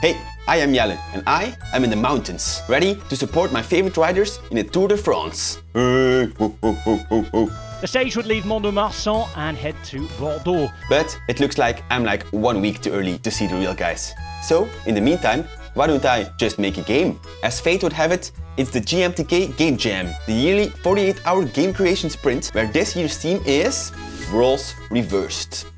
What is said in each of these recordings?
Hey, I am Jelle and I am in the mountains, ready to support my favorite riders in a Tour de France. The stage would leave Mont-de-Marsan and head to Bordeaux. But it looks like I'm like 1 week too early to see the real guys. So, in the meantime, why don't I just make a game? As fate would have it, it's the GMTK Game Jam, the yearly 48-hour game creation sprint, where this year's theme is roles reversed.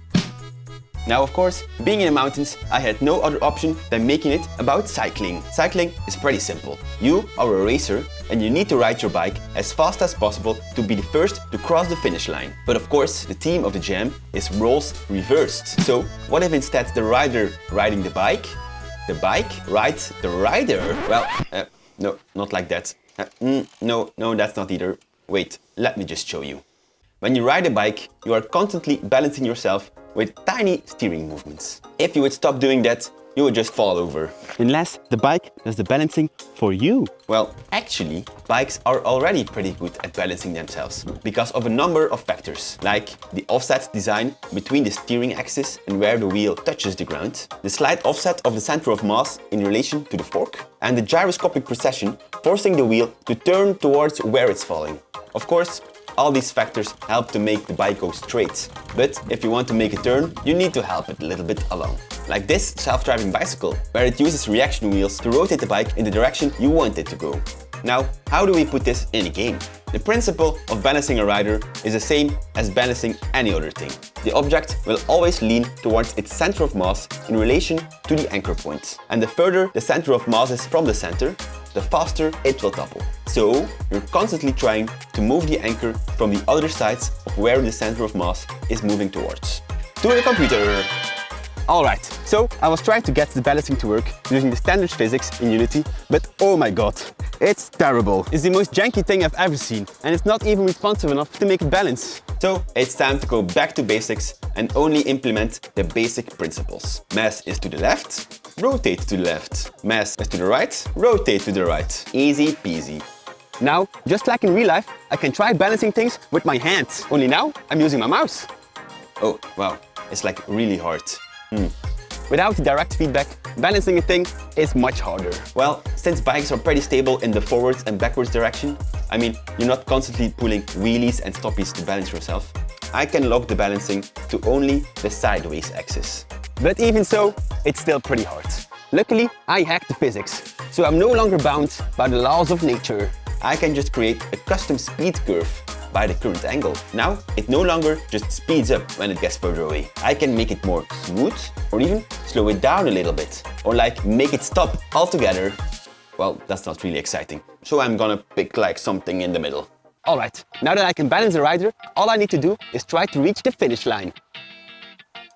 Now, of course, being in the mountains, I had no other option than making it about cycling. Cycling is pretty simple. You are a racer and you need to ride your bike as fast as possible to be the first to cross the finish line. But of course, the theme of the jam is roles reversed. So, what if instead the rider riding the bike rides the rider? Well, no, not like that. No, that's not either. Wait, let me just show you. When you ride a bike, you are constantly balancing yourself with tiny steering movements. If you would stop doing that, you would just fall over. Unless the bike does the balancing for you. Well, actually, bikes are already pretty good at balancing themselves because of a number of factors, like the offset design between the steering axis and where the wheel touches the ground, the slight offset of the center of mass in relation to the fork, and the gyroscopic precession forcing the wheel to turn towards where it's falling. Of course, all these factors help to make the bike go straight. But if you want to make a turn, you need to help it a little bit along. Like this self-driving bicycle, where it uses reaction wheels to rotate the bike in the direction you want it to go. Now, how do we put this in a game? The principle of balancing a rider is the same as balancing any other thing. The object will always lean towards its center of mass in relation to the anchor point. And the further the center of mass is from the center, the faster it will topple. So, you're constantly trying to move the anchor from the other sides of where the center of mass is moving towards. To the computer! Alright, so I was trying to get the balancing to work using the standard physics in Unity, but oh my god, it's terrible. It's the most janky thing I've ever seen, and it's not even responsive enough to make it balance. So it's time to go back to basics and only implement the basic principles. Mass is to the left, rotate to the left. Mass is to the right, rotate to the right. Easy peasy. Now, just like in real life, I can try balancing things with my hands. Only now, I'm using my mouse. Oh, wow, it's like really hard. Without direct feedback, balancing a thing is much harder. Well, since bikes are pretty stable in the forwards and backwards direction, I mean, you're not constantly pulling wheelies and stoppies to balance yourself, I can lock the balancing to only the sideways axis. But even so, it's still pretty hard. Luckily, I hacked the physics, so I'm no longer bound by the laws of nature. I can just create a custom speed curve by the current angle. Now, it no longer just speeds up when it gets further away. I can make it more smooth, or even slow it down a little bit, or like make it stop altogether. Well, that's not really exciting. So I'm gonna pick like something in the middle. Alright, now that I can balance the rider, all I need to do is try to reach the finish line.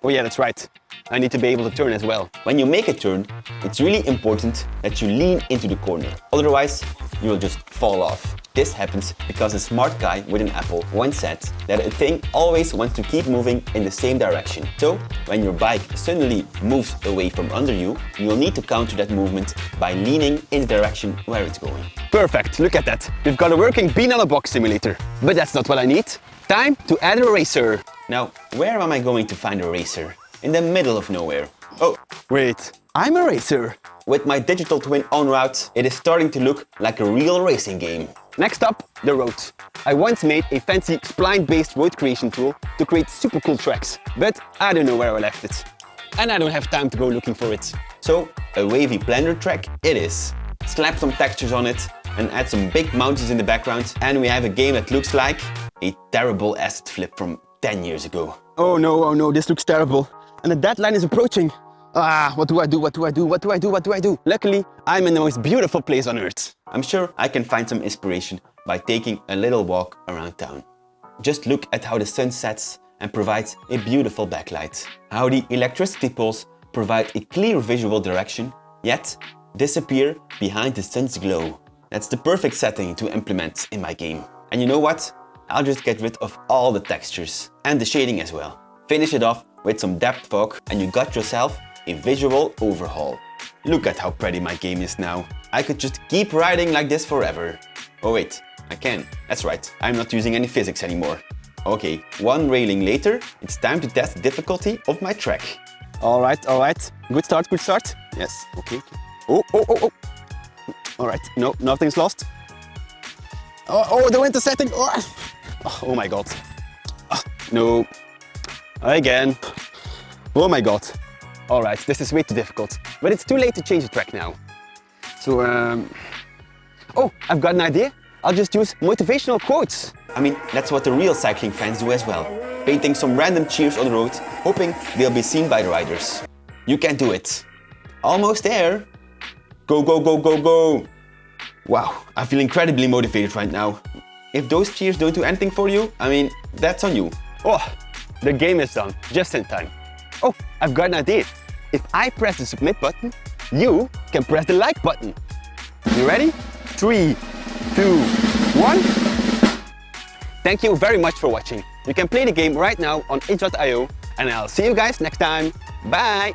Oh yeah, that's right. I need to be able to turn as well. When you make a turn, it's really important that you lean into the corner. Otherwise, you will just fall off. This happens because a smart guy with an apple once said that a thing always wants to keep moving in the same direction. So, when your bike suddenly moves away from under you, you'll need to counter that movement by leaning in the direction where it's going. Perfect, look at that. We've got a working bean on a box simulator. But that's not what I need. Time to add a racer. Now, where am I going to find a racer? In the middle of nowhere. Oh, wait, I'm a racer. With my digital twin en route, it is starting to look like a real racing game. Next up, the road. I once made a fancy spline-based road creation tool to create super cool tracks, but I don't know where I left it. And I don't have time to go looking for it. So, a wavy blender track it is. Slap some textures on it and add some big mountains in the background, and we have a game that looks like a terrible asset flip from 10 years ago. Oh no, this looks terrible. And the deadline is approaching. What do I do? Luckily, I'm in the most beautiful place on earth. I'm sure I can find some inspiration by taking a little walk around town. Just look at how the sun sets and provides a beautiful backlight. How the electricity poles provide a clear visual direction, yet disappear behind the sun's glow. That's the perfect setting to implement in my game. And you know what? I'll just get rid of all the textures and the shading as well. Finish it off with some depth fog and you got yourself a visual overhaul. Look at how pretty my game is now. I could just keep riding like this forever. Oh wait, I can. That's right, I'm not using any physics anymore. Okay, one railing later, it's time to test the difficulty of my track. All right, all right. Good start, good start. Yes, okay. Oh, oh, oh, oh. All right, no, nothing's lost. Oh, oh, the winter setting. Oh, oh my God. Oh, no. Again. Oh my God. All right, this is way too difficult. But it's too late to change the track now. So, oh, I've got an idea. I'll just use motivational quotes. I mean, that's what the real cycling fans do as well. Painting some random cheers on the road, hoping they'll be seen by the riders. You can do it. Almost there. Go, go, go, go, go. Wow, I feel incredibly motivated right now. If those cheers don't do anything for you, I mean, that's on you. Oh, the game is done, just in time. Oh, I've got an idea. If I press the submit button, you can press the like button. You ready? 3, 2, 1. Thank you very much for watching. You can play the game right now on itch.io and I'll see you guys next time. Bye!